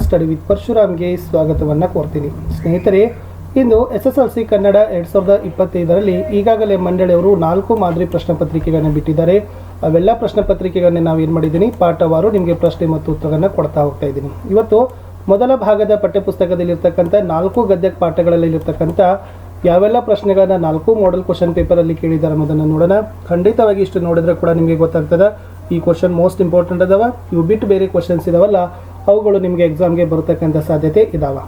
Study with ಪರಶುರಾಮ್ಗೆ ಸ್ವಾಗತವನ್ನು ಕೋರ್ತೀನಿ. ಸ್ನೇಹಿತರೆ, ಇಂದು SSLC Kannada 2025ರಲ್ಲಿ ಈಗಾಗಲೇ ಮಂಡಳಿಯವರು 4 ಮಾದರಿ ಪ್ರಶ್ನೆ ಪತ್ರಿಕೆಗಳನ್ನು ಬಿಟ್ಟಿದ್ದಾರೆ. ಅವೆಲ್ಲ ಪ್ರಶ್ನೆ ಪತ್ರಿಕೆಗಳನ್ನ ನಾವು ಏನು ಮಾಡಿದ್ದೀನಿ, ಪಾಠವಾರು ನಿಮಗೆ ಪ್ರಶ್ನೆ ಮತ್ತು ಉತ್ತರಗಳನ್ನು ಕೊಡ್ತಾ ಹೋಗ್ತಾ ಇದ್ದೀನಿ. ಇವತ್ತು ಮೊದಲ ಭಾಗದ ಪಠ್ಯಪುಸ್ತಕದಲ್ಲಿರ್ತಕ್ಕಂಥ 4 ಗದ್ಯ ಪಾಠಗಳಲ್ಲಿರ್ತಕ್ಕಂಥ ಯಾವೆಲ್ಲ ಪ್ರಶ್ನೆಗಳನ್ನ 4 ಮಾಡೆಲ್ ಕ್ವಶನ್ ಪೇಪರಲ್ಲಿ ಕೇಳಿದ್ದಾರೆ ಅನ್ನೋದನ್ನು ನೋಡೋಣ. ಖಂಡಿತವಾಗಿ ಇಷ್ಟು ನೋಡಿದ್ರೆ ಕೂಡ ನಿಮಗೆ ಗೊತ್ತಾಗ್ತದೆ ಈ ಕ್ವಶನ್ ಮೋಸ್ಟ್ ಇಂಪಾರ್ಟೆಂಟ್ ಅದಾವ. ಇವು ಬಿಟ್ಟು ಬೇರೆ ಕ್ವಶನ್ಸ್ ಇದಾವಲ್ಲ, ಅವುಗಳು ನಿಮಗೆ ಎಕ್ಸಾಮ್ಗೆ ಬರತಕ್ಕಂಥ ಸಾಧ್ಯತೆ ಇದಾವೆ.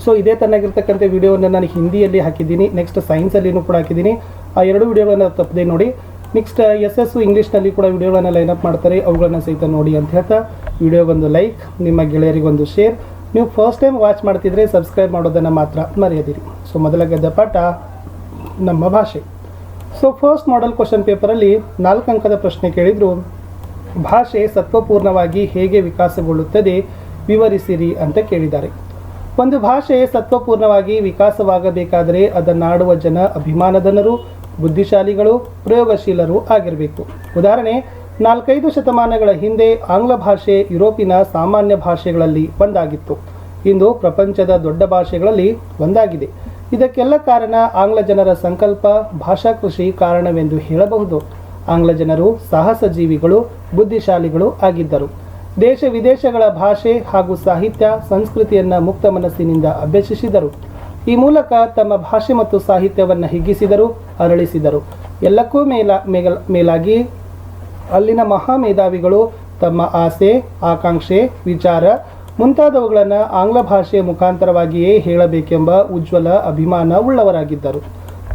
ಸೊ ಇದೇ ತನ್ನಾಗಿರ್ತಕ್ಕಂಥ ವಿಡಿಯೋವನ್ನು ನಾನು ಹಿಂದಿಯಲ್ಲಿ ಹಾಕಿದ್ದೀನಿ, ನೆಕ್ಸ್ಟ್ ಸೈನ್ಸಲ್ಲಿನೂ ಕೂಡ ಹಾಕಿದ್ದೀನಿ. ಆ 2 ವಿಡಿಯೋಗಳನ್ನು ತಪ್ಪದೆ ನೋಡಿ. ನೆಕ್ಸ್ಟ್ SS ಇಂಗ್ಲೀಷ್ನಲ್ಲಿ ಕೂಡ ವಿಡಿಯೋಗಳನ್ನು ಲೈನಪ್ ಮಾಡ್ತಾರೆ, ಅವುಗಳನ್ನು ಸಹಿತ ನೋಡಿ ಅಂತ ಹೇಳ್ತಾ ವಿಡಿಯೋಗೊಂದು ಲೈಕ್, ನಿಮ್ಮ ಗೆಳೆಯರಿಗೊಂದು ಶೇರ್. ನೀವು ಫಸ್ಟ್ ಟೈಮ್ ವಾಚ್ ಮಾಡ್ತಿದ್ರೆ ಸಬ್ಸ್ಕ್ರೈಬ್ ಮಾಡೋದನ್ನು ಮಾತ್ರ ಮರೆಯದಿರಿ. ಸೊ ಮೊದಲ ಗದ್ಯ ಪಾಠ ನಮ್ಮ ಭಾಷೆ. ಸೊ ಫಸ್ಟ್ ಮಾಡೆಲ್ ಕ್ವಶನ್ ಪೇಪರಲ್ಲಿ 4 ಅಂಕದ ಪ್ರಶ್ನೆ ಕೇಳಿದ್ರು. ಭಾಷೆ ಸತ್ವಪೂರ್ಣವಾಗಿ ಹೇಗೆ ವಿಕಾಸಗೊಳ್ಳುತ್ತದೆ ವಿವರಿಸಿರಿ ಅಂತ ಕೇಳಿದ್ದಾರೆ. ಒಂದು ಭಾಷೆ ಸತ್ವಪೂರ್ಣವಾಗಿ ವಿಕಾಸವಾಗಬೇಕಾದರೆ ಅದನ್ನಾಡುವ ಜನ ಅಭಿಮಾನಧನರು, ಬುದ್ಧಿಶಾಲಿಗಳು, ಪ್ರಯೋಗಶೀಲರು ಆಗಿರಬೇಕು. ಉದಾಹರಣೆ, 4-5 ಶತಮಾನಗಳ ಹಿಂದೆ ಆಂಗ್ಲ ಭಾಷೆ ಯುರೋಪಿನ ಸಾಮಾನ್ಯ ಭಾಷೆಗಳಲ್ಲಿ ಒಂದಾಗಿತ್ತು. ಇಂದು ಪ್ರಪಂಚದ ದೊಡ್ಡ ಭಾಷೆಗಳಲ್ಲಿ ಒಂದಾಗಿದೆ. ಇದಕ್ಕೆಲ್ಲ ಕಾರಣ ಆಂಗ್ಲ ಜನರ ಸಂಕಲ್ಪ, ಭಾಷಾ ಕೃಷಿ ಕಾರಣವೆಂದು ಹೇಳಬಹುದು. ಆಂಗ್ಲ ಜನರು ಸಾಹಸ ಜೀವಿಗಳು, ಬುದ್ಧಿಶಾಲಿಗಳು ಆಗಿದ್ದರು. ದೇಶ ವಿದೇಶಗಳ ಭಾಷೆ ಹಾಗೂ ಸಾಹಿತ್ಯ ಸಂಸ್ಕೃತಿಯನ್ನು ಮುಕ್ತ ಮನಸ್ಸಿನಿಂದ ಅಭ್ಯಸಿಸಿದರು. ಈ ಮೂಲಕ ತಮ್ಮ ಭಾಷೆ ಮತ್ತು ಸಾಹಿತ್ಯವನ್ನು ಹಿಗ್ಗಿಸಿದರು, ಅರಳಿಸಿದರು. ಎಲ್ಲಕ್ಕೂ ಮೇಲಾಗಿ ಅಲ್ಲಿನ ಮಹಾಮೇಧಾವಿಗಳು ತಮ್ಮ ಆಸೆ, ಆಕಾಂಕ್ಷೆ, ವಿಚಾರ ಮುಂತಾದವುಗಳನ್ನು ಆಂಗ್ಲ ಭಾಷೆಯ ಮುಖಾಂತರವಾಗಿಯೇ ಹೇಳಬೇಕೆಂಬ ಉಜ್ವಲ ಅಭಿಮಾನ ಉಳ್ಳವರಾಗಿದ್ದರು.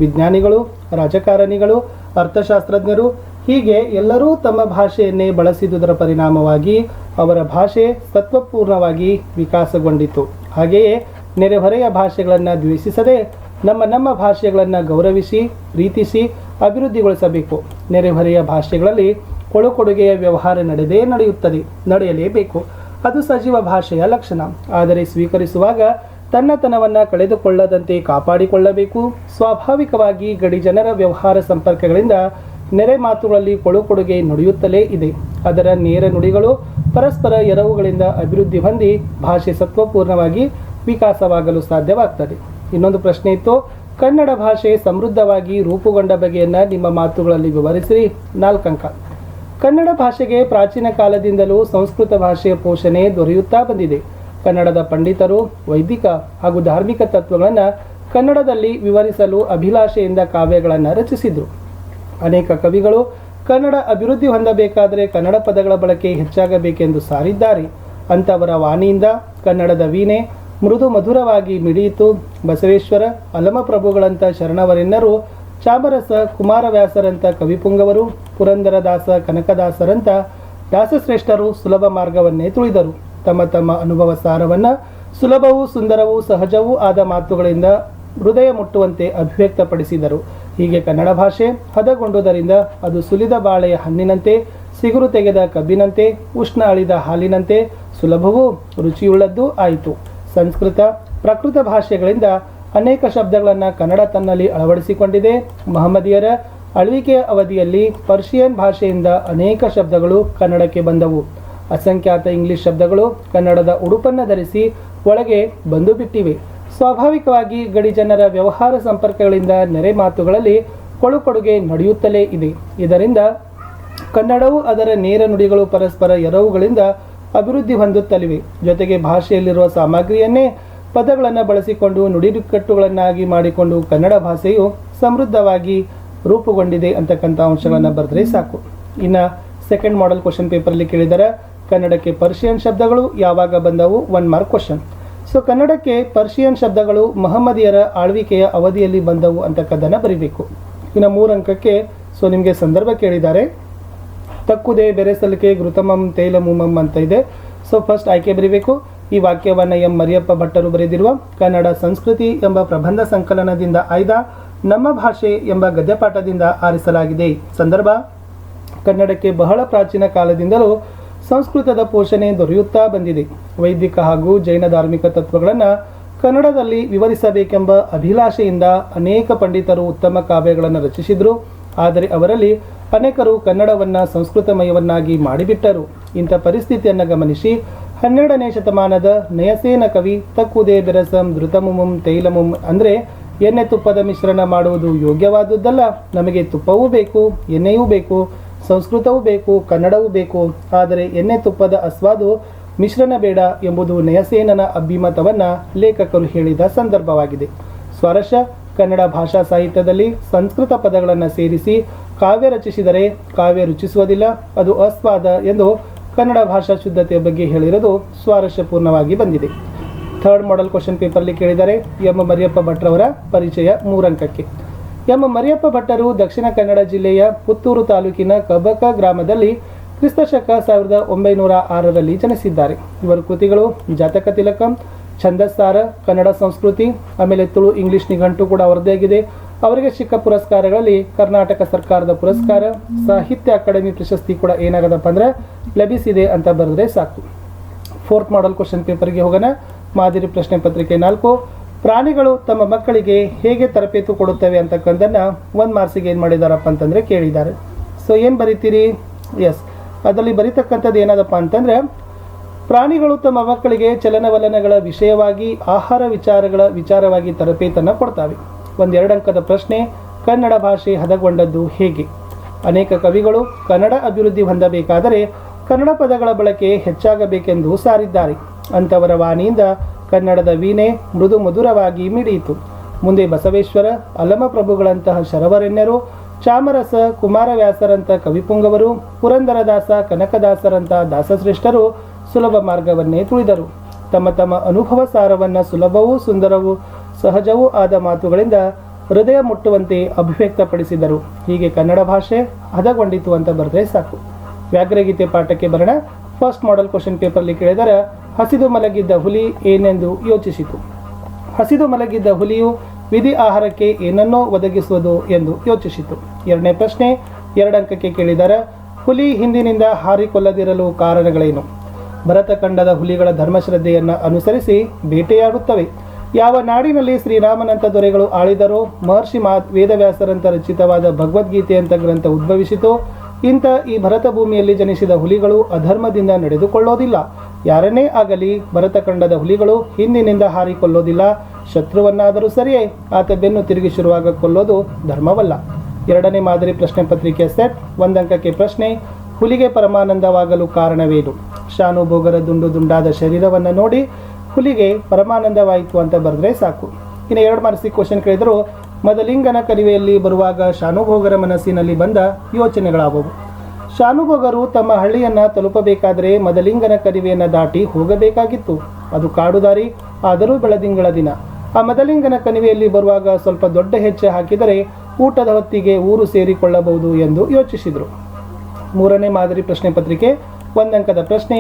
ವಿಜ್ಞಾನಿಗಳು, ರಾಜಕಾರಣಿಗಳು, ಅರ್ಥಶಾಸ್ತ್ರಜ್ಞರು ಹೀಗೆ ಎಲ್ಲರೂ ತಮ್ಮ ಭಾಷೆಯನ್ನೇ ಬಳಸಿದುದರ ಪರಿಣಾಮವಾಗಿ ಅವರ ಭಾಷೆ ಸತ್ವಪೂರ್ಣವಾಗಿ ವಿಕಾಸಗೊಂಡಿತು. ಹಾಗೆಯೇ ನೆರೆಹೊರೆಯ ಭಾಷೆಗಳನ್ನು ದ್ವೇಷಿಸದೆ ನಮ್ಮ ಭಾಷೆಗಳನ್ನು ಗೌರವಿಸಿ, ಪ್ರೀತಿಸಿ, ಅಭಿವೃದ್ಧಿಗೊಳಿಸಬೇಕು. ನೆರೆಹೊರೆಯ ಭಾಷೆಗಳಲ್ಲಿ ಕೊಡುಗೆಯ ವ್ಯವಹಾರ ನಡೆಯಲೇಬೇಕು. ಅದು ಸಜೀವ ಭಾಷೆಯ ಲಕ್ಷಣ. ಆದರೆ ಸ್ವೀಕರಿಸುವಾಗ ತನ್ನತನವನ್ನು ಕಳೆದುಕೊಳ್ಳದಂತೆ ಕಾಪಾಡಿಕೊಳ್ಳಬೇಕು. ಸ್ವಾಭಾವಿಕವಾಗಿ ಗಡಿ ಜನರ ವ್ಯವಹಾರ ಸಂಪರ್ಕಗಳಿಂದ ನೆರೆ ಮಾತುಗಳಲ್ಲಿ ಕೊಡುಗೆ ನಡೆಯುತ್ತಲೇ ಇದೆ. ಅದರ ನೇರ ನುಡಿಗಳು ಪರಸ್ಪರ ಎರವುಗಳಿಂದ ಅಭಿವೃದ್ಧಿ ಹೊಂದಿ ಭಾಷೆ ಸತ್ವಪೂರ್ಣವಾಗಿ ವಿಕಾಸವಾಗಲು ಸಾಧ್ಯವಾಗ್ತದೆ. ಇನ್ನೊಂದು ಪ್ರಶ್ನೆ ಇತ್ತು, ಕನ್ನಡ ಭಾಷೆ ಸಮೃದ್ಧವಾಗಿ ರೂಪುಗೊಂಡ ಬಗೆಯನ್ನು ನಿಮ್ಮ ಮಾತುಗಳಲ್ಲಿ ವಿವರಿಸಿರಿ. 4 ಅಂಕ. ಕನ್ನಡ ಭಾಷೆಗೆ ಪ್ರಾಚೀನ ಕಾಲದಿಂದಲೂ ಸಂಸ್ಕೃತ ಭಾಷೆಯ ಪೋಷಣೆ ದೊರೆಯುತ್ತಾ ಬಂದಿದೆ. ಕನ್ನಡದ ಪಂಡಿತರು ವೈದಿಕ ಹಾಗೂ ಧಾರ್ಮಿಕ ತತ್ವಗಳನ್ನು ಕನ್ನಡದಲ್ಲಿ ವಿವರಿಸಲು ಅಭಿಲಾಷೆಯಿಂದ ಕಾವ್ಯಗಳನ್ನು ರಚಿಸಿದರು. ಅನೇಕ ಕವಿಗಳು ಕನ್ನಡ ಅಭಿವೃದ್ಧಿ ಹೊಂದಬೇಕಾದರೆ ಕನ್ನಡ ಪದಗಳ ಬಳಕೆ ಹೆಚ್ಚಾಗಬೇಕೆಂದು ಸಾರಿದ್ದಾರೆ. ಅಂಥವರ ವಾಣಿಯಿಂದ ಕನ್ನಡದ ವೀಣೆ ಮೃದು ಮಧುರವಾಗಿ ಮಿಡಿಯಿತು. ಬಸವೇಶ್ವರ, ಅಲಮಪ್ರಭುಗಳಂಥ ಶರಣವರೆನ್ನರು, ಚಾಮರಸ, ಕುಮಾರವ್ಯಾಸರಂಥ ಕವಿಪುಂಗವರು, ಪುರಂದರದಾಸ, ಕನಕದಾಸರಂಥ ದಾಸಶ್ರೇಷ್ಠರು ಸುಲಭ ಮಾರ್ಗವನ್ನೇ ತುಳಿದರು. ತಮ್ಮ ಅನುಭವ ಸಾರವನ್ನು ಸುಲಭವೂ ಸುಂದರವೂ ಸಹಜವೂ ಆದ ಮಾತುಗಳಿಂದ ಹೃದಯ ಮುಟ್ಟುವಂತೆ ಅಭಿವ್ಯಕ್ತಪಡಿಸಿದರು. ಹೀಗೆ ಕನ್ನಡ ಭಾಷೆ ಹದಗೊಂಡುದರಿಂದ ಅದು ಸುಲಿದ ಬಾಳೆಯ ಹಣ್ಣಿನಂತೆ, ಸಿಗುರು ತೆಗೆದ ಕಬ್ಬಿನಂತೆ, ಉಷ್ಣ ಅಳಿದ ಹಾಲಿನಂತೆ ಸುಲಭವೂ ರುಚಿಯುಳ್ಳದ್ದೂ ಆಯಿತು. ಸಂಸ್ಕೃತ, ಪ್ರಾಕೃತ ಭಾಷೆಗಳಿಂದ ಅನೇಕ ಶಬ್ದಗಳನ್ನು ಕನ್ನಡ ತನ್ನಲ್ಲಿ ಅಳವಡಿಸಿಕೊಂಡಿದೆ. ಮಹಮ್ಮದಿಯರ ಆಳ್ವಿಕೆಯ ಅವಧಿಯಲ್ಲಿ ಪರ್ಷಿಯನ್ ಭಾಷೆಯಿಂದ ಅನೇಕ ಶಬ್ದಗಳು ಕನ್ನಡಕ್ಕೆ ಬಂದವು. ಅಸಂಖ್ಯಾತ ಇಂಗ್ಲಿಷ್ ಶಬ್ದಗಳು ಕನ್ನಡದ ಉಡುಪನ್ನು ಧರಿಸಿ ಒಳಗೆ ಬಂದು ಬಿಟ್ಟಿವೆ. ಸ್ವಾಭಾವಿಕವಾಗಿ ಗಡಿ ಜನರ ವ್ಯವಹಾರ ಸಂಪರ್ಕಗಳಿಂದ ನೆರೆ ಮಾತುಗಳಲ್ಲಿ ಕೊಡುಗೆ ನಡೆಯುತ್ತಲೇ ಇದೆ. ಇದರಿಂದ ಕನ್ನಡವು ಅದರ ನೇರ ನುಡಿಗಳು ಪರಸ್ಪರ ಎರವುಗಳಿಂದ ಅಭಿವೃದ್ಧಿ ಹೊಂದುತ್ತಲಿವೆ. ಜೊತೆಗೆ ಭಾಷೆಯಲ್ಲಿರುವ ಸಾಮಗ್ರಿಯನ್ನೇ ಪದಗಳನ್ನು ಬಳಸಿಕೊಂಡು ನುಡಿಕಟ್ಟುಗಳನ್ನಾಗಿ ಮಾಡಿಕೊಂಡು ಕನ್ನಡ ಭಾಷೆಯು ಸಮೃದ್ಧವಾಗಿ ರೂಪುಗೊಂಡಿದೆ ಅಂತಕ್ಕಂಥ ಅಂಶಗಳನ್ನು ಬರೆದ್ರೆ ಸಾಕು. ಇನ್ನು ಸೆಕೆಂಡ್ ಮಾಡೆಲ್ ಕ್ವಶನ್ ಪೇಪರಲ್ಲಿ ಕೇಳಿದರೆ ಕನ್ನಡಕ್ಕೆ ಪರ್ಷಿಯನ್ ಶಬ್ದಗಳು ಯಾವಾಗ ಬಂದವು? 1 ಮಾರ್ಕ್ ಕ್ವಶನ್. ಸೊ ಕನ್ನಡಕ್ಕೆ ಪರ್ಷಿಯನ್ ಶಬ್ದಗಳು ಮಹಮ್ಮದಿಯರ ಆಳ್ವಿಕೆಯ ಅವಧಿಯಲ್ಲಿ ಬಂದವು ಅಂತಕ್ಕದ್ದನ್ನು ಬರೀಬೇಕು. ಇನ್ನು 3 ಅಂಕಕ್ಕೆ ಸೊ ನಿಮಗೆ ಸಂದರ್ಭ ಕೇಳಿದ್ದಾರೆ. ತಕ್ಕುದೆ ಬೆರೆಸಲಿಕೆ ಘೃತಮಂ ತೈಲಮುಮಂ ಅಂತ ಇದೆ. ಸೊ ಫಸ್ಟ್ ಆಯ್ಕೆ ಬರೀಬೇಕು. ಈ ವಾಕ್ಯವನ್ನು ಎಂ ಮರಿಯಪ್ಪ ಭಟ್ಟರು ಬರೆದಿರುವ ಕನ್ನಡ ಸಂಸ್ಕೃತಿ ಎಂಬ ಪ್ರಬಂಧ ಸಂಕಲನದಿಂದ ಆಯ್ದ ನಮ್ಮ ಭಾಷೆ ಎಂಬ ಗದ್ಯಪಾಠದಿಂದ ಆರಿಸಲಾಗಿದೆ. ಸಂದರ್ಭ, ಕನ್ನಡಕ್ಕೆ ಬಹಳ ಪ್ರಾಚೀನ ಕಾಲದಿಂದಲೂ ಸಂಸ್ಕೃತದ ಪೋಷಣೆ ದೊರೆಯುತ್ತಾ ಬಂದಿದೆ. ವೈದಿಕ ಹಾಗೂ ಜೈನ ಧಾರ್ಮಿಕ ತತ್ವಗಳನ್ನು ಕನ್ನಡದಲ್ಲಿ ವಿವರಿಸಬೇಕೆಂಬ ಅಭಿಲಾಷೆಯಿಂದ ಅನೇಕ ಪಂಡಿತರು ಉತ್ತಮ ಕಾವ್ಯಗಳನ್ನು ರಚಿಸಿದರು. ಆದರೆ ಅವರಲ್ಲಿ ಅನೇಕರು ಕನ್ನಡವನ್ನು ಸಂಸ್ಕೃತಮಯವನ್ನಾಗಿ ಮಾಡಿಬಿಟ್ಟರು. ಇಂಥ ಪರಿಸ್ಥಿತಿಯನ್ನು ಗಮನಿಸಿ 12ನೇ ಶತಮಾನದ ನಯಸೇನ ಕವಿ ತಕ್ಕುದೇ ಬೆರಸಂ ಧೃತಮುಮುಂ ತೈಲಮುಂ ಅಂದರೆ ಎಣ್ಣೆ ತುಪ್ಪದ ಮಿಶ್ರಣ ಮಾಡುವುದು ಯೋಗ್ಯವಾದುದಲ್ಲ, ನಮಗೆ ತುಪ್ಪವೂ ಬೇಕು, ಎಣ್ಣೆಯೂ ಬೇಕು, ಸಂಸ್ಕೃತವೂ ಬೇಕು, ಕನ್ನಡವೂ ಬೇಕು, ಆದರೆ ಎಣ್ಣೆ ತುಪ್ಪದ ಅಸ್ವಾದು ಮಿಶ್ರಣ ಬೇಡ ಎಂಬುದು ನಯಸೇನನ ಅಭಿಮತವನ್ನು ಲೇಖಕರು ಹೇಳಿದ ಸಂದರ್ಭವಾಗಿದೆ. ಸ್ವಾರಸ್ಯ, ಕನ್ನಡ ಭಾಷಾ ಸಾಹಿತ್ಯದಲ್ಲಿ ಸಂಸ್ಕೃತ ಪದಗಳನ್ನು ಸೇರಿಸಿ ಕಾವ್ಯ ರಚಿಸಿದರೆ ಕಾವ್ಯ ರುಚಿಸುವುದಿಲ್ಲ, ಅದು ಅಸ್ವಾದ ಎಂದು ಕನ್ನಡ ಭಾಷಾ ಶುದ್ಧತೆಯ ಬಗ್ಗೆ ಹೇಳಿರೋದು ಸ್ವಾರಸ್ಯಪೂರ್ಣವಾಗಿ ಬಂದಿದೆ. ಥರ್ಡ್ ಮಾಡೆಲ್ ಕ್ವಶನ್ ಪೇಪರ್ಲಿ ಕೇಳಿದರೆ ಎಂ ಮರಿಯಪ್ಪ ಭಟ್ರವರ ಪರಿಚಯ 3 ಅಂಕಕ್ಕೆ. ಎಂ ಮರಿಯಪ್ಪ ಭಟ್ಟರು ದಕ್ಷಿಣ ಕನ್ನಡ ಜಿಲ್ಲೆಯ ಪುತ್ತೂರು ತಾಲೂಕಿನ ಕಬಕ ಗ್ರಾಮದಲ್ಲಿ ಕ್ರಿಸ್ತಶಕ 1906ರಲ್ಲಿ ಜನಿಸಿದ್ದಾರೆ. ಇವರ ಕೃತಿಗಳು ಜಾತಕ ತಿಲಕಂ, ಛಂದಸ್ಸಾರ, ಕನ್ನಡ ಸಂಸ್ಕೃತಿ, ಆಮೇಲೆ ತುಳು ಇಂಗ್ಲಿಷ್ ನಿಘಂಟು ಕೂಡ ಅವರದೇ ಆಗಿದೆ. ಅವರಿಗೆ ಸಿಕ್ಕ ಪುರಸ್ಕಾರಗಳಲ್ಲಿ ಕರ್ನಾಟಕ ಸರ್ಕಾರದ ಪುರಸ್ಕಾರ, ಸಾಹಿತ್ಯ ಅಕಾಡೆಮಿ ಪ್ರಶಸ್ತಿ ಕೂಡ ಏನಾಗದಪ್ಪ ಅಂದರೆ ಲಭಿಸಿದೆ ಅಂತ ಬರೆದ್ರೆ ಸಾಕು. ಫೋರ್ತ್ ಮಾಡೆಲ್ ಕ್ವಶನ್ ಪೇಪರ್ಗೆ ಹೋಗೋಣ. ಮಾದರಿ ಪ್ರಶ್ನೆ ಪತ್ರಿಕೆ 4. ಪ್ರಾಣಿಗಳು ತಮ್ಮ ಮಕ್ಕಳಿಗೆ ಹೇಗೆ ತರಬೇತಿ ಕೊಡುತ್ತವೆ ಅಂತಕ್ಕಂಥದ್ದನ್ನು 1 ಮಾರ್ಕ್ಸಿಗೆ ಏನು ಮಾಡಿದಾರಪ್ಪ ಅಂತಂದರೆ ಕೇಳಿದ್ದಾರೆ. ಸೊ ಏನು ಬರೀತೀರಿ? ಎಸ್, ಅದರಲ್ಲಿ ಬರೀತಕ್ಕಂಥದ್ದು ಏನದಪ್ಪ ಅಂತಂದರೆ, ಪ್ರಾಣಿಗಳು ತಮ್ಮ ಮಕ್ಕಳಿಗೆ ಚಲನವಲನಗಳ ವಿಷಯವಾಗಿ, ಆಹಾರ ವಿಚಾರವಾಗಿ ತರಬೇತನ್ನು ಕೊಡ್ತವೆ. 1-2 ಅಂಕದ ಪ್ರಶ್ನೆ, ಕನ್ನಡ ಭಾಷೆ ಹದಗೊಂಡದ್ದು ಹೇಗೆ? ಅನೇಕ ಕವಿಗಳು ಕನ್ನಡ ಅಭಿವೃದ್ಧಿ ಹೊಂದಬೇಕಾದರೆ ಕನ್ನಡ ಪದಗಳ ಬಳಕೆ ಹೆಚ್ಚಾಗಬೇಕೆಂದು ಸಾರಿದ್ದಾರೆ. ಅಂಥವರ ವಾಣಿಯಿಂದ ಕನ್ನಡದ ವೀಣೆ ಮೃದು ಮಧುರವಾಗಿ ಮಿಡಿಯಿತು. ಮುಂದೆ ಬಸವೇಶ್ವರ, ಅಲಮಪ್ರಭುಗಳಂತಹ ಶರವರೆಣ್ಯರು, ಚಾಮರಸ, ಕುಮಾರವ್ಯಾಸರಂಥ ಕವಿಪುಂಗವರು, ಪುರಂದರದಾಸ, ಕನಕದಾಸರಂಥ ದಾಸಶ್ರೇಷ್ಠರು ಸುಲಭ ಮಾರ್ಗವನ್ನೇ ತುಳಿದರು. ತಮ್ಮ ತಮ್ಮ ಅನುಭವ ಸಾರವನ್ನು ಸುಲಭವೂ ಸುಂದರವೂ ಸಹಜವೂ ಆದ ಮಾತುಗಳಿಂದ ಹೃದಯ ಮುಟ್ಟುವಂತೆ ಅಭಿವ್ಯಕ್ತಪಡಿಸಿದರು. ಹೀಗೆ ಕನ್ನಡ ಭಾಷೆ ಹದಗೊಂಡಿತು ಅಂತ ಬರೆದ್ರೆ ಸಾಕು. ವ್ಯಾಘ್ರಗೀತೆ ಪಾಠಕ್ಕೆ ಬರೋಣ. ಫಸ್ಟ್ ಮಾಡೆಲ್ ಕ್ವಶನ್ ಪೇಪರ್ಲಿ ಕೇಳಿದರೆ, ಹಸಿದು ಮಲಗಿದ್ದ ಹುಲಿ ಏನೆಂದು ಯೋಚಿಸಿತು. ಹಸಿದು ಮಲಗಿದ್ದ ಹುಲಿಯು ವಿಧಿ ಆಹಾರಕ್ಕೆ ಏನನ್ನೋ ಒದಗಿಸುವುದು ಎಂದು ಯೋಚಿಸಿತು. 2ನೇ ಪ್ರಶ್ನೆ 2 ಅಂಕಕ್ಕೆ ಕೇಳಿದರೆ, ಹುಲಿ ಹಿಂದಿನಿಂದ ಹಾರಿಕೊಳ್ಳದಿರಲು ಕಾರಣಗಳೇನು? ಭರತಖಂಡದ ಹುಲಿಗಳ ಧರ್ಮಶ್ರದ್ಧೆಯನ್ನು ಅನುಸರಿಸಿ ಬೇಟೆಯಾಡುತ್ತವೆ. ಯಾವ ನಾಡಿನಲ್ಲಿ ಶ್ರೀರಾಮನಂತ ದೊರೆಗಳು ಆಳಿದರೋ, ಮಹರ್ಷಿ ವೇದವ್ಯಾಸರಂತ ರಚಿತವಾದ ಭಗವದ್ಗೀತೆಯಂಥ ಗ್ರಂಥ ಉದ್ಭವಿಸಿತೋ, ಇಂಥ ಈ ಭರತ ಭೂಮಿಯಲ್ಲಿ ಜನಿಸಿದ ಹುಲಿಗಳು ಅಧರ್ಮದಿಂದ ನಡೆದುಕೊಳ್ಳೋದಿಲ್ಲ. ಯಾರನ್ನೇ ಆಗಲಿ ಭರತಖಂಡದ ಹುಲಿಗಳು ಹಿಂದಿನಿಂದ ಹಾರಿಕೊಳ್ಳೋದಿಲ್ಲ. ಶತ್ರುವನ್ನಾದರೂ ಸರಿಯೇ, ಆತ ಬೆನ್ನು ತಿರುಗಿಸಿರುವಾಗ ಕೊಲ್ಲೋದು ಧರ್ಮವಲ್ಲ. 2ನೇ ಮಾದರಿ ಪ್ರಶ್ನೆ ಪತ್ರಿಕೆಯ ಸೆಟ್. 1 ಅಂಕಕ್ಕೆ ಪ್ರಶ್ನೆ, ಹುಲಿಗೆ ಪರಮಾನಂದವಾಗಲು ಕಾರಣವೇನು? ಶಾನುಭೋಗರ ದುಂಡಾದ ಶರೀರವನ್ನು ನೋಡಿ ಹುಲಿಗೆ ಪರಮಾನಂದವಾಯಿತು ಅಂತ ಬರೆದ್ರೆ ಸಾಕು. ಇನ್ನು 2 ಮಾರ್ಕ್ಸಿಗೆ ಕ್ವಶನ್ ಕೇಳಿದರು, ಮದಲಿಂಗನ ಕಣಿವೆಯಲ್ಲಿ ಬರುವಾಗ ಶಾನುಭೋಗರ ಮನಸ್ಸಿನಲ್ಲಿ ಬಂದ ಯೋಚನೆಗಳಾದವು. ಶಾನುಭೋಗರು ತಮ್ಮ ಹಳ್ಳಿಯನ್ನು ತಲುಪಬೇಕಾದರೆ ಮದಲಿಂಗನ ಕಣಿವೆಯನ್ನು ದಾಟಿ ಹೋಗಬೇಕಾಗಿತ್ತು. ಅದು ಕಾಡು ದಾರಿ, ಆದರೂ ಬೆಳದಿಂಗಳ ದಿನ. ಆ ಮದಲಿಂಗನ ಕಣಿವೆಯಲ್ಲಿ ಬರುವಾಗ ಸ್ವಲ್ಪ ದೊಡ್ಡ ಹೆಜ್ಜೆ ಹಾಕಿದರೆ ಊಟದ ಹೊತ್ತಿಗೆ ಊರು ಸೇರಿಕೊಳ್ಳಬಹುದು ಎಂದು ಯೋಚಿಸಿದರು. 3ನೇ ಮಾದರಿ ಪ್ರಶ್ನೆ ಪತ್ರಿಕೆ 1 ಅಂಕದ ಪ್ರಶ್ನೆ,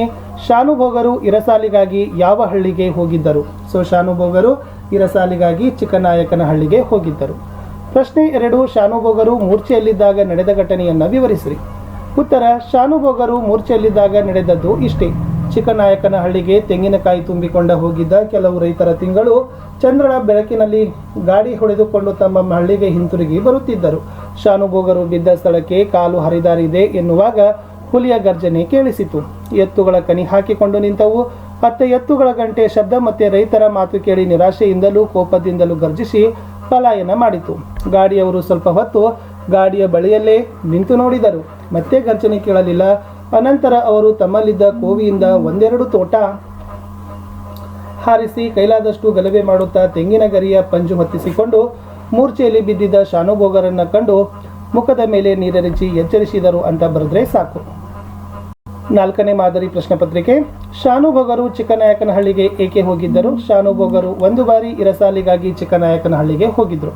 ಶಾನುಭೋಗರು ಇರಸಾಲಿಗಾಗಿ ಯಾವ ಹಳ್ಳಿಗೆ ಹೋಗಿದ್ದರು? ಸೊ ಶಾನುಭೋಗರು ಇರಸಾಲಿಗಾಗಿ ಚಿಕ್ಕನಾಯಕನ ಹಳ್ಳಿಗೆ ಹೋಗಿದ್ದರು. ಪ್ರಶ್ನೆ 2, ಶಾನುಭೋಗರು ಮೂರ್ಛೆಯಲ್ಲಿದ್ದಾಗ ನಡೆದ ಘಟನೆಯನ್ನು ವಿವರಿಸಿರಿ. ಉತ್ತರ, ಶಾನುಭೋಗರು ಮೂರ್ಛೆಯಲ್ಲಿದ್ದಾಗ ನಡೆದದ್ದು ಇಷ್ಟೇ. ಚಿಕ್ಕನಾಯಕನ ಹಳ್ಳಿಗೆ ತೆಂಗಿನಕಾಯಿ ತುಂಬಿಕೊಂಡ ಹೋಗಿದ್ದ ಕೆಲವು ರೈತರ ತಿಂಗಳು ಚಂದ್ರನ ಬೆಳಕಿನಲ್ಲಿ ಗಾಡಿ ಹೊಡೆದುಕೊಂಡು ತಮ್ಮ ಹಳ್ಳಿಗೆ ಹಿಂತಿರುಗಿ ಬರುತ್ತಿದ್ದರು. ಶಾನುಭೋಗರು ಬಿದ್ದ ಸ್ಥಳಕ್ಕೆ ಕಾಲು ಹರಿದಾರಿದೆ ಎನ್ನುವಾಗ ಹುಲಿಯ ಗರ್ಜನೆ ಕೇಳಿಸಿತು. ಎತ್ತುಗಳ ಕಣಿ ಹಾಕಿಕೊಂಡು ನಿಂತವು. ಅತ್ತ ಎತ್ತುಗಳ ಗಂಟೆ ಶಬ್ದ ಮತ್ತೆ ರೈತರ ಮಾತು ಕೇಳಿ ನಿರಾಶೆಯಿಂದಲೂ ಕೋಪದಿಂದಲೂ ಗರ್ಜಿಸಿ ಪಲಾಯನ ಮಾಡಿತು. ಗಾಡಿಯವರು ಸ್ವಲ್ಪ ಹೊತ್ತು ಗಾಡಿಯ ಬಳಿಯಲ್ಲೇ ನಿಂತು ನೋಡಿದರು. ಮತ್ತೆ ಗರ್ಜನೆ ಕೇಳಲಿಲ್ಲ. ಅನಂತರ ಅವರು ತಮ್ಮಲ್ಲಿದ್ದ ಕೋವಿಯಿಂದ 1-2 ತೋಟ ಹಾರಿಸಿ ಕೈಲಾದಷ್ಟು ಗಲಭೆ ಮಾಡುತ್ತಾ ತೆಂಗಿನ ಗರಿಯ ಪಂಜು ಹೊತ್ತಿಸಿಕೊಂಡು ಮೂರ್ಛೆಯಲ್ಲಿ ಬಿದ್ದಿದ್ದ ಶಾನುಭೋಗರನ್ನು ಕಂಡು ಮುಖದ ಮೇಲೆ ನೀರೆರಚಿ ಎಚ್ಚರಿಸಿದರು ಅಂತ ಬರೆದ್ರೆ ಸಾಕು. 4ನೇ ಮಾದರಿ ಪ್ರಶ್ನೆ ಪತ್ರಿಕೆ, ಶಾನುಭೋಗರು ಚಿಕ್ಕನಾಯಕನಹಳ್ಳಿಗೆ ಏಕೆ ಹೋಗಿದ್ದರು? ಶಾನುಭೋಗರು 1 ಬಾರಿ ಇರಸಾಲಿಗಾಗಿ ಚಿಕ್ಕನಾಯಕನಹಳ್ಳಿಗೆ ಹೋಗಿದ್ದರು.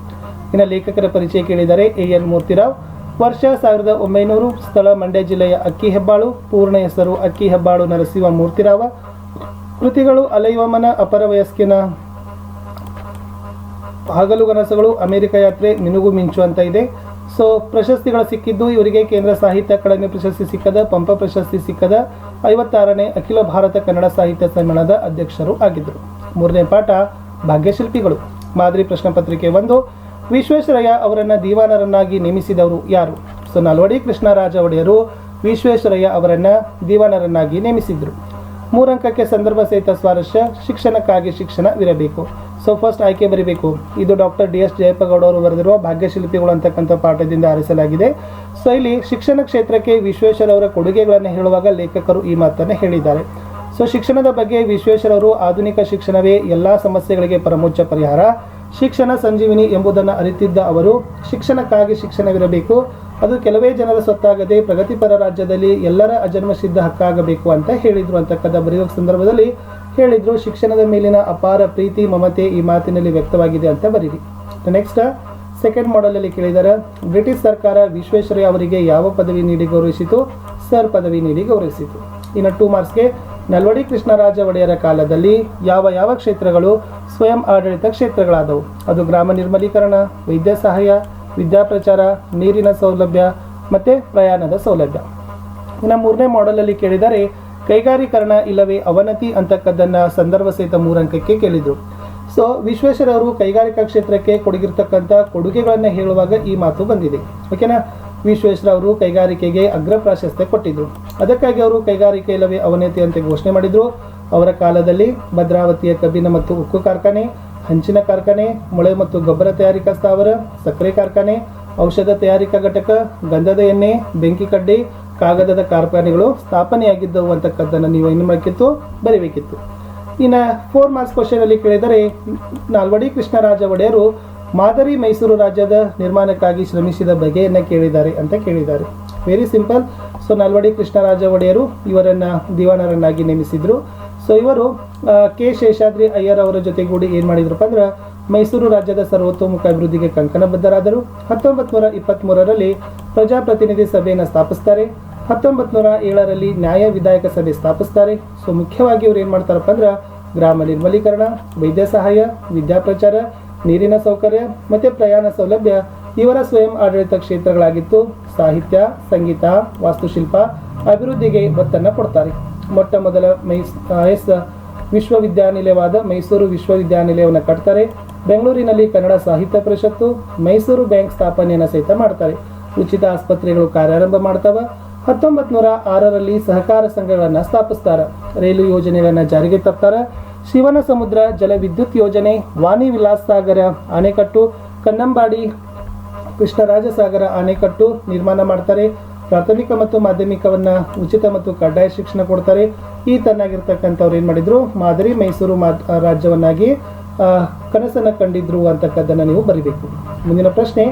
ಇನ್ನು ಲೇಖಕರ ಪರಿಚಯ ಕೇಳಿದರೆ A.N. ಮೂರ್ತಿರಾವ್, ವರ್ಷ 1900, ಸ್ಥಳ ಮಂಡ್ಯ ಜಿಲ್ಲೆಯ ಅಕ್ಕಿಹೆಬ್ಬಾಳು, ಪೂರ್ಣ ಹೆಸರು ಅಕ್ಕಿಹೆಬ್ಬಾಳು ನರಸಿಂಹ ಮೂರ್ತಿರಾವ, ಕೃತಿಗಳು ಅಲೈವಮನ, ಅಪರ ವಯಸ್ಕಿನ ಹಗಲುಗನಸುಗಳು, ಅಮೆರಿಕ ಯಾತ್ರೆ, ಮಿನುಗು ಮಿಂಚು ಅಂತ ಇದೆ. ಸೊ ಪ್ರಶಸ್ತಿಗಳು ಸಿಕ್ಕಿದ್ದು ಇವರಿಗೆ ಕೇಂದ್ರ ಸಾಹಿತ್ಯ ಅಕಾಡೆಮಿ ಪ್ರಶಸ್ತಿ ಸಿಕ್ಕದ, ಪಂಪ ಪ್ರಶಸ್ತಿ ಸಿಕ್ಕದ, 56ನೇ ಅಖಿಲ ಭಾರತ ಕನ್ನಡ ಸಾಹಿತ್ಯ ಸಮ್ಮೇಳನದ ಅಧ್ಯಕ್ಷರು ಆಗಿದ್ದರು. 3ನೇ ಪಾಠ ಭಾಗ್ಯಶಿಲ್ಪಿಗಳು. ಮಾದರಿ ಪ್ರಶ್ನೆ ಪತ್ರಿಕೆ 1, ವಿಶ್ವೇಶ್ವರಯ್ಯ ಅವರನ್ನು ದಿವಾನರನ್ನಾಗಿ ನೇಮಿಸಿದವರು ಯಾರು? ಸೊ ನಾಲ್ವಡಿ ಕೃಷ್ಣರಾಜ ಒಡೆಯರು ವಿಶ್ವೇಶ್ವರಯ್ಯ ಅವರನ್ನು ದಿವಾನರನ್ನಾಗಿ ನೇಮಿಸಿದರು. 3 ಅಂಕಕ್ಕೆ ಸಂದರ್ಭ ಸಹಿತ ಸ್ವಾರಸ್ಯ, ಶಿಕ್ಷಣಕ್ಕಾಗಿ ಶಿಕ್ಷಣವಿರಬೇಕು. ಸೊ ಫಸ್ಟ್ ಆಯ್ಕೆ ಬರೀಬೇಕು. ಇದು ಡಾಕ್ಟರ್ DS ಜಯಪ್ಪಗೌಡ ಅವರು ಬರೆದಿರುವ ಭಾಗ್ಯಶಿಲ್ಪಿಗಳು ಅಂತಕ್ಕಂಥ ಪಾಠದಿಂದ ಆರಿಸಲಾಗಿದೆ. ಸೊ ಇಲ್ಲಿ ಶಿಕ್ಷಣ ಕ್ಷೇತ್ರಕ್ಕೆ ವಿಶ್ವೇಶ್ವರವರ ಕೊಡುಗೆಗಳನ್ನು ಹೇಳುವಾಗ ಲೇಖಕರು ಈ ಮಾತನ್ನು ಹೇಳಿದ್ದಾರೆ. ಸೊ ಶಿಕ್ಷಣದ ಬಗ್ಗೆ ವಿಶ್ವೇಶ್ವರವರು ಆಧುನಿಕ ಶಿಕ್ಷಣವೇ ಎಲ್ಲ ಸಮಸ್ಯೆಗಳಿಗೆ ಪರಮೋಚ್ಚ ಪರಿಹಾರ, ಶಿಕ್ಷಣ ಸಂಜೀವಿನಿ ಎಂಬುದನ್ನು ಅರಿತಿದ್ದ ಅವರು ಶಿಕ್ಷಣಕ್ಕಾಗಿ ಶಿಕ್ಷಣವಿರಬೇಕು, ಅದು ಕೆಲವೇ ಜನರ ಸೊತ್ತಾಗದೆ ಪ್ರಗತಿಪರ ರಾಜ್ಯದಲ್ಲಿ ಎಲ್ಲರ ಅಜನ್ಮಸಿದ್ಧ ಹಕ್ಕಾಗಬೇಕು ಅಂತ ಹೇಳಿದರು ಅಂತಕ್ಕಂಥ ಬರೆಯುವ ಸಂದರ್ಭದಲ್ಲಿ ಹೇಳಿದರು. ಶಿಕ್ಷಣದ ಮೇಲಿನ ಅಪಾರ ಪ್ರೀತಿ ಮಮತೆ ಈ ಮಾತಿನಲ್ಲಿ ವ್ಯಕ್ತವಾಗಿದೆ ಅಂತ ಬರೀರಿ. ನೆಕ್ಸ್ಟ್ ಸೆಕೆಂಡ್ ಮಾಡಲಲ್ಲಿ ಕೇಳಿದ್ದಾರೆ, ಬ್ರಿಟಿಷ್ ಸರ್ಕಾರ ವಿಶ್ವೇಶ್ವರಯ್ಯ ಅವರಿಗೆ ಯಾವ ಪದವಿ ನೀಡಿ ಗೌರವಿಸಿತು? ಸರ್ ಪದವಿ ನೀಡಿ ಗೌರವಿಸಿತು. ಇನ್ನು 2 ಮಾರ್ಕ್ಸ್ಗೆ ನಲ್ವಡಿ ಕೃಷ್ಣರಾಜ ಒಡೆಯರ ಕಾಲದಲ್ಲಿ ಯಾವ ಯಾವ ಕ್ಷೇತ್ರಗಳು ಸ್ವಯಂ ಆಡಳಿತ ಕ್ಷೇತ್ರಗಳಾದವು? ಅದು ಗ್ರಾಮ ನಿರ್ಮಲೀಕರಣ, ವೈದ್ಯ ಸಹಾಯ, ವಿದ್ಯಾಪ್ರಚಾರ, ನೀರಿನ ಸೌಲಭ್ಯ ಮತ್ತು ಪ್ರಯಾಣದ ಸೌಲಭ್ಯ. ಇನ್ನು 3ನೇ ಮಾಡಲಲ್ಲಿ ಕೇಳಿದರೆ ಕೈಗಾರೀಕರಣ ಇಲ್ಲವೇ ಅವನತಿ ಅಂತಕ್ಕದ್ದನ್ನು ಸಂದರ್ಭ ಸಹಿತ 3 ಅಂಕಕ್ಕೆ ಕೇಳಿದರು. ಸೊ ವಿಶ್ವೇಶ್ವರಯ್ಯವರು ಕೈಗಾರಿಕಾ ಕ್ಷೇತ್ರಕ್ಕೆ ಕೊಡಗಿರ್ತಕ್ಕಂಥ ಕೊಡುಗೆಗಳನ್ನು ಹೇಳುವಾಗ ಈ ಮಾತು ಬಂದಿದೆ. ಓಕೆನಾ? ವಿಶ್ವೇಶ್ವರಯ್ಯ ಅವರು ಕೈಗಾರಿಕೆಗೆ ಅಗ್ರ ಪ್ರಾಶಸ್ತ್ಯ ಕೊಟ್ಟಿದ್ದರು. ಅದಕ್ಕಾಗಿ ಅವರು ಕೈಗಾರಿಕೆ ಇಲ್ಲವೇ ಅವನತಿ ಅಂತ ಘೋಷಣೆ ಮಾಡಿದರು. ಅವರ ಕಾಲದಲ್ಲಿ ಭದ್ರಾವತಿಯ ಕಬ್ಬಿಣ ಮತ್ತು ಉಕ್ಕು ಕಾರ್ಖಾನೆ, ಹಂಚಿನ ಕಾರ್ಖಾನೆ, ಮೊಳೆ ಮತ್ತು ಗೊಬ್ಬರ ತಯಾರಿಕಾ ಸ್ಥಾವರ, ಸಕ್ಕರೆ ಕಾರ್ಖಾನೆ, ಔಷಧ ತಯಾರಿಕಾ ಘಟಕ, ಗಂಧದ ಎಣ್ಣೆ, ಬೆಂಕಿ ಕಡ್ಡಿ, ಕಾಗದದ ಕಾರ್ಖಾನೆಗಳು ಸ್ಥಾಪನೆಯಾಗಿದ್ದವು ಅಂತಕ್ಕದ್ದನ್ನು ನೀವು ಏನು ಮಾಡಬೇಕಿತ್ತು? ಬರೀಬೇಕಿತ್ತು. ಇನ್ನು 4 ಮಾರ್ಕ್ಸ್ ಕ್ವಶನಲ್ಲಿ ಕೇಳಿದರೆ ನಾಲ್ವಡಿ ಕೃಷ್ಣರಾಜ ಒಡೆಯರು ಮಾದರಿ ಮೈಸೂರು ರಾಜ್ಯದ ನಿರ್ಮಾಣಕ್ಕಾಗಿ ಶ್ರಮಿಸಿದ ಬಗೆಯನ್ನು ಕೇಳಿದ್ದಾರೆ ಅಂತ ಕೇಳಿದ್ದಾರೆ. Very simple. So Nalvadi Krishnaraja ಒಡೆಯರು ಇವರನ್ನು ದಿವಾನರನ್ನಾಗಿ ನೇಮಿಸಿದರು. ಸೊ ಇವರು ಕೆ ಶೇಷಾದ್ರಿ ಅಯ್ಯರ್ ಅವರ ಜೊತೆಗೂಡಿ ಏನು ಮಾಡಿದ್ರಪ್ಪ ಅಂದ್ರೆ ಮೈಸೂರು ರಾಜ್ಯದ ಸರ್ವತೋಮುಖ ಅಭಿವೃದ್ಧಿಗೆ ಕಂಕಣಬದ್ಧರಾದರು. 1923ರಲ್ಲಿ ಪ್ರಜಾಪ್ರತಿನಿಧಿ ಸಭೆಯನ್ನು ಸ್ಥಾಪಿಸ್ತಾರೆ. 1907ರಲ್ಲಿ ನ್ಯಾಯ ವಿಧಾಯಕ ಸಭೆ ಸ್ಥಾಪಿಸ್ತಾರೆ. ಸೊ ಮುಖ್ಯವಾಗಿ ಇವರು ಏನು ಮಾಡ್ತಾರಪ್ಪ ಅಂದ್ರೆ ಗ್ರಾಮ ನಿರ್ಮಲೀಕರಣ, ವೈದ್ಯ ಸಹಾಯ, ವಿದ್ಯಾಪ್ರಚಾರ, ನೀರಿನ ಸೌಕರ್ಯ ಮತ್ತು ಪ್ರಯಾಣ ಸೌಲಭ್ಯ ಇವರ ಸ್ವಯಂ ಆಡಳಿತ ಕ್ಷೇತ್ರಗಳಾಗಿತ್ತು. ಸಾಹಿತ್ಯ, ಸಂಗೀತ, ವಾಸ್ತುಶಿಲ್ಪ ಅಭಿವೃದ್ಧಿಗೆ ಒತ್ತನ್ನು ಕೊಡ್ತಾರೆ. ಮೊಟ್ಟ ಮೊದಲ ವಿಶ್ವವಿದ್ಯಾನಿಲಯವಾದ ಮೈಸೂರು ವಿಶ್ವವಿದ್ಯಾನಿಲಯವನ್ನು ಕಟ್ತಾರೆ. ಬೆಂಗಳೂರಿನಲ್ಲಿ ಕನ್ನಡ ಸಾಹಿತ್ಯ ಪರಿಷತ್ತು, ಮೈಸೂರು ಬ್ಯಾಂಕ್ ಸ್ಥಾಪನೆಯನ್ನು ಸಹಿತ ಮಾಡ್ತಾರೆ. ಉಚಿತ ಆಸ್ಪತ್ರೆಗಳು ಕಾರ್ಯಾರಂಭ ಮಾಡ್ತವೆ. 1906ರಲ್ಲಿ ಸಹಕಾರ ಸಂಘಗಳನ್ನು ಸ್ಥಾಪಿಸ್ತಾರೆ. ರೈಲು ಯೋಜನೆಗಳನ್ನು ಜಾರಿಗೆ ತರ್ತಾರೆ. ಶಿವನ ಸಮುದ್ರ ಜಲ ವಿದ್ಯುತ್ ಯೋಜನೆ, ವಾಣಿ ವಿಲಾಸ್ ಸಾಗರ ಅಣೆಕಟ್ಟು, ಕನ್ನಂಬಾಡಿ ಕೃಷ್ಣರಾಜ ಸಾಗರ ಅಣೆಕಟ್ಟು ನಿರ್ಮಾಣ ಮಾಡ್ತಾರೆ. ಪ್ರಾಥಮಿಕ ಮತ್ತು ಮಾಧ್ಯಮಿಕವನ್ನು ಉಚಿತ ಮತ್ತು ಕಡ್ಡಾಯ ಶಿಕ್ಷಣ ಕೊಡ್ತಾರೆ. ಈ ತನ್ನಾಗಿರ್ತಕ್ಕಂಥವ್ರು ಏನು ಮಾಡಿದ್ರು? ಮಾದರಿ ಮೈಸೂರು ರಾಜ್ಯವನ್ನಾಗಿ ಕನಸನ್ನು ಕಂಡಿದ್ರು ಅಂತಕ್ಕದ್ದನ್ನು ನೀವು ಬರೀಬೇಕು. ಮುಂದಿನ ಪ್ರಶ್ನೆ,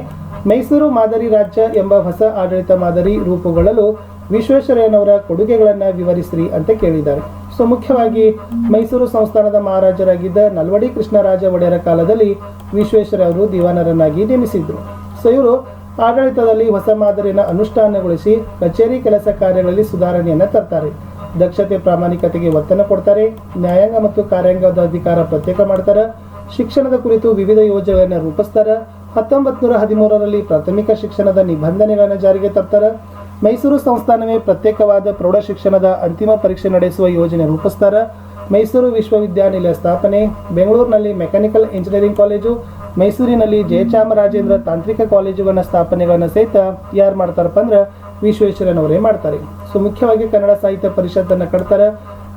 ಮೈಸೂರು ಮಾದರಿ ರಾಜ್ಯ ಎಂಬ ಹೊಸ ಆಡಳಿತ ಮಾದರಿ ರೂಪುಗೊಳ್ಳಲು ವಿಶ್ವೇಶ್ವರಯ್ಯನವರ ಕೊಡುಗೆಗಳನ್ನು ವಿವರಿಸ್ರಿ ಅಂತ ಕೇಳಿದ್ದಾರೆ. ಸೊ ಮುಖ್ಯವಾಗಿ ಮೈಸೂರು ಸಂಸ್ಥಾನದ ಮಹಾರಾಜರಾಗಿದ್ದ ನಲ್ವಡಿ ಕೃಷ್ಣರಾಜ ಒಡೆಯರ ಕಾಲದಲ್ಲಿ ವಿಶ್ವೇಶ್ವರಯ್ಯ ಅವರು ದಿವಾನರನ್ನಾಗಿ ನೇಮಿಸಿದ್ರು. ಸೊ ಇವರು ಆಡಳಿತದಲ್ಲಿ ಹೊಸ ಮಾದರಿಯನ್ನು ಅನುಷ್ಠಾನಗೊಳಿಸಿ ಕಚೇರಿ ಕೆಲಸ ಕಾರ್ಯಗಳಲ್ಲಿ ಸುಧಾರಣೆಯನ್ನು ತರ್ತಾರೆ. ದಕ್ಷತೆ ಪ್ರಾಮಾಣಿಕತೆಗೆ ಒತ್ತನ್ನು ಕೊಡ್ತಾರೆ. ನ್ಯಾಯಾಂಗ ಮತ್ತು ಕಾರ್ಯಾಂಗದ ಅಧಿಕಾರ ಪ್ರತ್ಯೇಕ ಮಾಡ್ತಾರೆ. ಶಿಕ್ಷಣದ ಕುರಿತು ವಿವಿಧ ಯೋಜನೆಗಳನ್ನು ರೂಪಿಸ್ತಾರೆ. 1913ರಲ್ಲಿ ಪ್ರಾಥಮಿಕ ಶಿಕ್ಷಣದ ನಿಬಂಧನೆಗಳನ್ನು ಜಾರಿಗೆ ತರ್ತಾರೆ. ಮೈಸೂರು ಸಂಸ್ಥಾನವೇ ಪ್ರತ್ಯೇಕವಾದ ಪ್ರೌಢ ಶಿಕ್ಷಣದ ಅಂತಿಮ ಪರೀಕ್ಷೆ ನಡೆಸುವ ಯೋಜನೆ ರೂಪಿಸ್ತಾರೆ. ಮೈಸೂರು ವಿಶ್ವವಿದ್ಯಾನಿಲಯ ಸ್ಥಾಪನೆ. ಬೆಂಗಳೂರಿನಲ್ಲಿ ಮೆಕ್ಯಾನಿಕಲ್ ಇಂಜಿನಿಯರಿಂಗ್ ಕಾಲೇಜು, ಮೈಸೂರಿನಲ್ಲಿ ಜಯಚಾಮರಾಜೇಂದ್ರ ತಾಂತ್ರಿಕ ಕಾಲೇಜುಗಳ ಸ್ಥಾಪನೆಗಳನ್ನು ಸಹಿತ ಯಾರು ಮಾಡ್ತಾರಪ್ಪ ಅಂದ್ರೆ ವಿಶ್ವೇಶ್ವರಯ್ಯನವರೇ ಮಾಡ್ತಾರೆ. ಸೊ ಮುಖ್ಯವಾಗಿ ಕನ್ನಡ ಸಾಹಿತ್ಯ ಪರಿಷತ್ತನ್ನು ಕಟ್ತಾರೆ.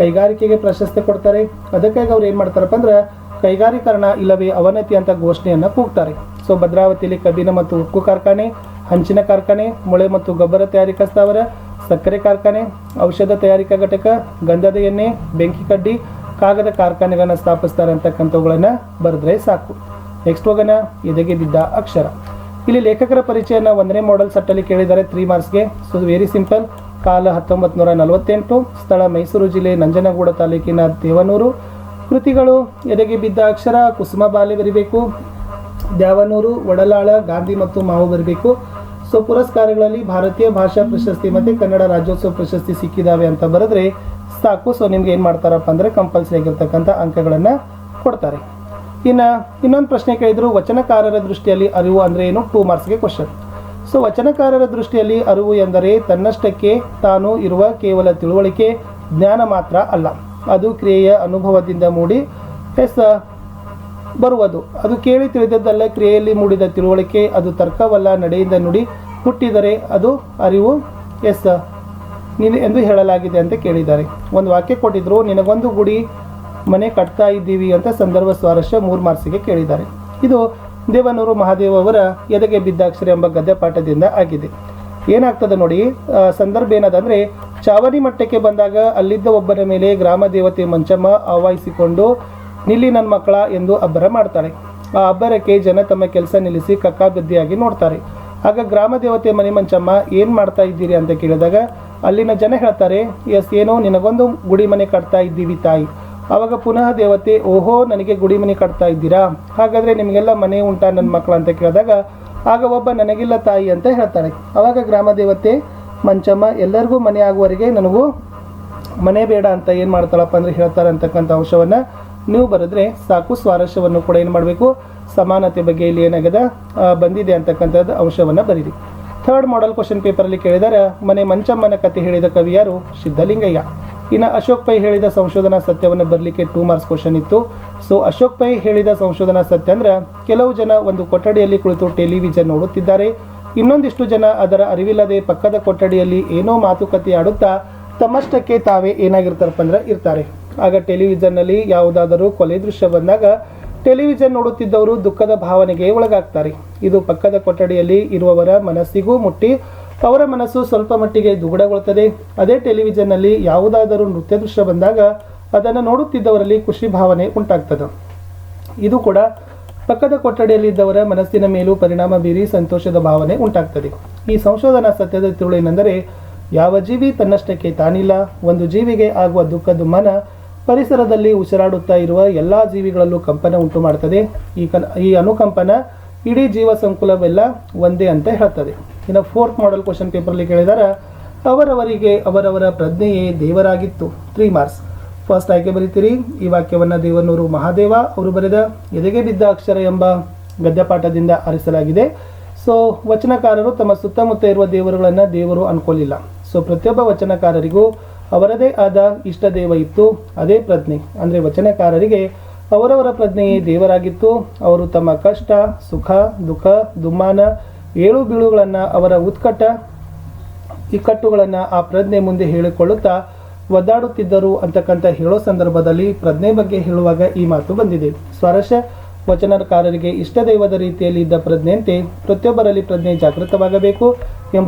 ಕೈಗಾರಿಕೆಗೆ ಪ್ರಶಸ್ತಿ ಕೊಡ್ತಾರೆ. ಅದಕ್ಕಾಗಿ ಅವ್ರು ಏನು ಮಾಡ್ತಾರಪ್ಪ ಅಂದ್ರೆ ಕೈಗಾರೀಕರಣ ಇಲ್ಲವೇ ಅವನತಿ ಅಂತ ಘೋಷಣೆಯನ್ನು ಕೂಗ್ತಾರೆ. ಸೊ ಭದ್ರಾವತಿಯಲ್ಲಿ ಕಬ್ಬಿಣ ಮತ್ತು ಉಕ್ಕು ಕಾರ್ಖಾನೆ, ಹಂಚಿನ ಕಾರ್ಖಾನೆ, ಮೊಳೆ ಮತ್ತು ಗೊಬ್ಬರ ತಯಾರಿಕಾ ಸ್ಥಾವರ, ಸಕ್ಕರೆ ಕಾರ್ಖಾನೆ, ಔಷಧ ತಯಾರಿಕಾ ಘಟಕ, ಗಂಧದ ಎಣ್ಣೆ, ಬೆಂಕಿ ಕಡ್ಡಿ, ಕಾಗದ ಕಾರ್ಖಾನೆಗಳನ್ನು ಸ್ಥಾಪಿಸ್ತಾರೆ ಅಂತಕ್ಕಂಥವುಗಳನ್ನು ಬರೆದ್ರೆ ಸಾಕು. ನೆಕ್ಸ್ಟ್ ಹೋಗೋಣ, ಎದೆಗೆ ಬಿದ್ದ ಅಕ್ಷರ. ಇಲ್ಲಿ ಲೇಖಕರ ಪರಿಚಯನ 1ನೇ ಮಾಡೆಲ್ ಸೆಟ್ಟಲ್ಲಿ ಕೇಳಿದ್ದಾರೆ 3 ಮಾರ್ಕ್ಸ್ಗೆ. So very simple. ಕಾಲ 1948, ಸ್ಥಳ ಮೈಸೂರು ಜಿಲ್ಲೆ ನಂಜನಗೂಡ ತಾಲೂಕಿನ ದೇವನೂರು. ಕೃತಿಗಳು ಎದೆಗೆ ಬಿದ್ದ ಅಕ್ಷರ, ಕುಸುಮ ಬಾಲೆ ಬರಿಬೇಕು, ದ್ಯಾವನೂರು, ಒಡಲಾಳ, ಗಾಂಧಿ ಮತ್ತು ಮಾವು ಬರಬೇಕು. ಸೊ ಪುರಸ್ಕಾರಗಳಲ್ಲಿ ಭಾರತೀಯ ಭಾಷಾ ಪ್ರಶಸ್ತಿ ಮತ್ತು ಕನ್ನಡ ರಾಜ್ಯೋತ್ಸವ ಪ್ರಶಸ್ತಿ ಸಿಕ್ಕಿದ್ದಾವೆ ಅಂತ ಬರೆದ್ರೆ ಸಾಕು. ಸೊ ನಿಮ್ಗೆ ಏನು ಮಾಡ್ತಾರಪ್ಪ ಅಂದರೆ ಕಂಪಲ್ಸರಿ ಆಗಿರ್ತಕ್ಕಂಥ ಅಂಕಗಳನ್ನು ಕೊಡ್ತಾರೆ. ಇನ್ನೊಂದು ಪ್ರಶ್ನೆ ಕೇಳಿದ್ರು, ವಚನಕಾರರ ದೃಷ್ಟಿಯಲ್ಲಿ ಅರಿವು ಅಂದರೆ ಏನು? 2 ಮಾರ್ಕ್ಸ್ಗೆ ಕ್ವಶನ್. ಸೊ ವಚನಕಾರರ ದೃಷ್ಟಿಯಲ್ಲಿ ಅರಿವು ಎಂದರೆ ತನ್ನಷ್ಟಕ್ಕೆ ತಾನು ಇರುವ ಕೇವಲ ತಿಳುವಳಿಕೆ, ಜ್ಞಾನ ಮಾತ್ರ ಅಲ್ಲ. ಅದು ಕ್ರಿಯೆಯ ಅನುಭವದಿಂದ ಮೂಡಿ ಬರುವುದು. ಅದು ಕೇಳಿ ತಿಳಿದದ್ದಲ್ಲ, ಕ್ರಿಯೆಯಲ್ಲಿ ಮೂಡಿದ ತಿಳುವಳಿಕೆ. ಅದು ತರ್ಕವಲ್ಲ, ನಡೆಯಿಂದ ನುಡಿ ಹುಟ್ಟಿದರೆ ಅದು ಅರಿವು. ಎಂದು ಹೇಳಲಾಗಿದೆ ಅಂತ ಕೇಳಿದ್ದಾರೆ. ಒಂದು ವಾಕ್ಯ ಕೊಟ್ಟಿದ್ರು, ನಿನಗೊಂದು ಗುಡಿ ಮನೆ ಕಟ್ತಾ ಇದ್ದೀವಿ ಅಂತ ಸಂದರ್ಭ ಸ್ವಾರಸ್ಯ 3 ಮಾರ್ಕ್ಸಿಗೆ ಕೇಳಿದ್ದಾರೆ. ಇದು ದೇವನೂರು ಮಹಾದೇವ್ ಅವರ ಎದೆಗೆ ಬಿದ್ದಾಕ್ಷರ ಎಂಬ ಗದ್ಯ ಪಾಠದಿಂದ ಆಗಿದೆ. ಏನಾಗ್ತದೆ ನೋಡಿ, ಸಂದರ್ಭ ಏನದಂದ್ರೆ, ಚಾವಡಿ ಮಟ್ಟಕ್ಕೆ ಬಂದಾಗ ಅಲ್ಲಿದ್ದ ಒಬ್ಬರ ಮೇಲೆ ಗ್ರಾಮ ದೇವತೆ ಮಂಚಮ್ಮ ಆವಾಹಿಸಿಕೊಂಡು ನಿಲ್ಲಿ ನನ್ನ ಮಕ್ಕಳ ಎಂದು ಅಬ್ಬರ ಮಾಡ್ತಾಳೆ. ಆ ಅಬ್ಬರಕ್ಕೆ ಜನ ತಮ್ಮ ಕೆಲಸ ನಿಲ್ಲಿಸಿ ಕಕ್ಕಾಬಿದ್ದಿಯಾಗಿ ನೋಡ್ತಾರೆ. ಆಗ ಗ್ರಾಮ ದೇವತೆ ಮನೆ ಮಂಚಮ್ಮ ಏನು ಮಾಡ್ತಾ ಇದ್ದೀರಿ ಅಂತ ಕೇಳಿದಾಗ ಅಲ್ಲಿನ ಜನ ಹೇಳ್ತಾರೆ, ಎಸ್ ಏನೋ ನಿನಗೊಂದು ಗುಡಿ ಮನೆ ಕಟ್ತಾ ಇದ್ದೀವಿ ತಾಯಿ. ಆವಾಗ ಪುನಃ ದೇವತೆ, ಓಹೋ ನನಗೆ ಗುಡಿ ಮನೆ ಕಟ್ತಾ ಇದ್ದೀರಾ, ಹಾಗಾದರೆ ನಿಮಗೆಲ್ಲ ಮನೆ ಉಂಟಾ ನನ್ನ ಮಕ್ಕಳು ಅಂತ ಕೇಳಿದಾಗ ಆಗ ಒಬ್ಬ ನನಗಿಲ್ಲ ತಾಯಿ ಅಂತ ಹೇಳ್ತಾಳೆ. ಆವಾಗ ಗ್ರಾಮ ದೇವತೆ ಮಂಚಮ್ಮ ಎಲ್ಲರಿಗೂ ಮನೆ ಆಗುವವರೆಗೆ ನನಗೂ ಮನೆ ಬೇಡ ಅಂತ ಏನು ಮಾಡ್ತಾಳಪ್ಪ ಅಂದರೆ ಹೇಳ್ತಾರೆ ಅಂತಕ್ಕಂಥ ಅಂಶವನ್ನು ನೀವು ಬರೆದ್ರೆ ಸಾಕು. ಸ್ವಾರಸ್ಯವನ್ನು ಕೂಡ ಏನು ಮಾಡಬೇಕು, ಸಮಾನತೆ ಬಗ್ಗೆ ಇಲ್ಲಿ ಏನಾಗದ ಬಂದಿದೆ ಅಂತಕ್ಕಂಥದ್ದು ಅಂಶವನ್ನು ಬರೀರಿ. ಥರ್ಡ್ ಮಾಡೆಲ್ ಕ್ವಶನ್ ಪೇಪರಲ್ಲಿ ಕೇಳಿದರೆ ಮನೆ ಮಂಚಮ್ಮನ ಕತೆ ಹೇಳಿದ ಕವಿ ಯಾರು? ಸಿದ್ಧಲಿಂಗಯ್ಯ. ಇನ್ನು ಅಶೋಕ್ ಪೈ ಹೇಳಿದ ಸಂಶೋಧನಾ ಸತ್ಯವನ್ನು ಬರಲಿಕ್ಕೆ 2 ಮಾರ್ಕ್ಸ್ ಕ್ವಶನ್ ಇತ್ತು. ಸೊ ಅಶೋಕ್ ಪೈ ಹೇಳಿದ ಸಂಶೋಧನಾ ಸತ್ಯ ಅಂದ್ರೆ, ಕೆಲವು ಜನ ಒಂದು ಕೊಠಡಿಯಲ್ಲಿ ಕುಳಿತು ಟೆಲಿವಿಷನ್ ನೋಡುತ್ತಿದ್ದಾರೆ, ಇನ್ನೊಂದಿಷ್ಟು ಜನ ಅದರ ಅರಿವಿಲ್ಲದೆ ಪಕ್ಕದ ಕೊಠಡಿಯಲ್ಲಿ ಏನೋ ಮಾತುಕತೆ ಆಡುತ್ತಾ ತಮ್ಮಷ್ಟಕ್ಕೆ ತಾವೇ ಏನಾಗಿರ್ತಾರಪ್ಪ ಅಂದ್ರೆ ಇರ್ತಾರೆ. ಆಗ ಟೆಲಿವಿಷನ್ನಲ್ಲಿ ಯಾವುದಾದರೂ ಕೊಲೆ ದೃಶ್ಯ ಬಂದಾಗ ಟೆಲಿವಿಷನ್ ನೋಡುತ್ತಿದ್ದವರು ದುಃಖದ ಭಾವನೆಗೆ ಒಳಗಾಗ್ತಾರೆ. ಇದು ಪಕ್ಕದ ಕೊಠಡಿಯಲ್ಲಿ ಇರುವವರ ಮನಸ್ಸಿಗೂ ಮುಟ್ಟಿ ಅವರ ಮನಸ್ಸು ಸ್ವಲ್ಪ ಮಟ್ಟಿಗೆ ದುಗುಡಗೊಳ್ಳುತ್ತದೆ. ಅದೇ ಟೆಲಿವಿಷನ್ನಲ್ಲಿ ಯಾವುದಾದರೂ ನೃತ್ಯ ದೃಶ್ಯ ಬಂದಾಗ ಅದನ್ನು ನೋಡುತ್ತಿದ್ದವರಲ್ಲಿ ಖುಷಿ ಭಾವನೆ ಉಂಟಾಗ್ತದೆ. ಇದು ಕೂಡ ಪಕ್ಕದ ಕೊಠಡಿಯಲ್ಲಿದ್ದವರ ಮನಸ್ಸಿನ ಮೇಲೂ ಪರಿಣಾಮ ಬೀರಿ ಸಂತೋಷದ ಭಾವನೆ ಉಂಟಾಗ್ತದೆ. ಈ ಸಂಶೋಧನಾ ಸತ್ಯದ ತಿರುಳು ಏನೆಂದರೆ, ಯಾವ ಜೀವಿ ತನ್ನಷ್ಟಕ್ಕೆ ತಾನಿಲ್ಲ. ಒಂದು ಜೀವಿಗೆ ಆಗುವ ದುಃಖ ದುಮ್ಮನ ಪರಿಸರದಲ್ಲಿ ಉಸಿರಾಡುತ್ತಾ ಇರುವ ಎಲ್ಲ ಜೀವಿಗಳಲ್ಲೂ ಕಂಪನ ಉಂಟು ಮಾಡ್ತದೆ. ಈ ಅನುಕಂಪನ ಇಡೀ ಜೀವ ಸಂಕುಲವೆಲ್ಲ ಒಂದೇ ಅಂತ ಹೇಳ್ತದೆ. ಇನ್ನು 4th ಮಾಡೆಲ್ ಕ್ವಶನ್ ಪೇಪರ್ಲಿ ಕೇಳಿದರೆ, ಅವರವರಿಗೆ ಅವರವರ ಪ್ರಜ್ಞೆಯೇ ದೇವರಾಗಿತ್ತು. 3 ಮಾರ್ಕ್ಸ್. ಫಸ್ಟ್ ಆಯ್ಕೆ ಬರೀತೀರಿ. ಈ ವಾಕ್ಯವನ್ನು ದೇವನೂರು ಮಹಾದೇವ ಅವರು ಬರೆದ ಎದೆಗೆ ಬಿದ್ದ ಅಕ್ಷರ ಎಂಬ ಗದ್ಯಪಾಠದಿಂದ ಆರಿಸಲಾಗಿದೆ. ಸೊ ವಚನಕಾರರು ತಮ್ಮ ಸುತ್ತಮುತ್ತ ಇರುವ ದೇವರುಗಳನ್ನು ದೇವರು ಅನ್ಕೊಳ್ಳಿಲ್ಲ. ಸೊ ಪ್ರತಿಯೊಬ್ಬ ವಚನಕಾರರಿಗೂ ಅವರದೇ ಆದ ಇಷ್ಟ ದೇವ ಇತ್ತು, ಅದೇ ಪ್ರಜ್ಞೆ. ಅಂದರೆ ವಚನಕಾರರಿಗೆ ಅವರವರ ಪ್ರಜ್ಞೆಯೇ ದೇವರಾಗಿತ್ತು. ಅವರು ತಮ್ಮ ಕಷ್ಟ, ಸುಖ, ದುಃಖ, ದುಮ್ಮಾನ, ಏಳು ಬೀಳುಗಳನ್ನು, ಅವರ ಉತ್ಕಟ ಇಕ್ಕಟ್ಟುಗಳನ್ನು ಆ ಪ್ರಜ್ಞೆ ಮುಂದೆ ಹೇಳಿಕೊಳ್ಳುತ್ತಾ ಒದ್ದಾಡುತ್ತಿದ್ದರು ಅಂತಕ್ಕಂಥ ಹೇಳೋ ಸಂದರ್ಭದಲ್ಲಿ ಪ್ರಜ್ಞೆ ಬಗ್ಗೆ ಹೇಳುವಾಗ ಈ ಮಾತು ಬಂದಿದೆ. ಸ್ವಾರಸ್ಯ, ವಚನಕಾರರಿಗೆ ಇಷ್ಟ ದೈವದ ರೀತಿಯಲ್ಲಿ ಇದ್ದ ಪ್ರಜ್ಞೆಯಂತೆ ಪ್ರತಿಯೊಬ್ಬರಲ್ಲಿ ಪ್ರಜ್ಞೆ ಜಾಗೃತವಾಗಬೇಕು ಎಂಬುದು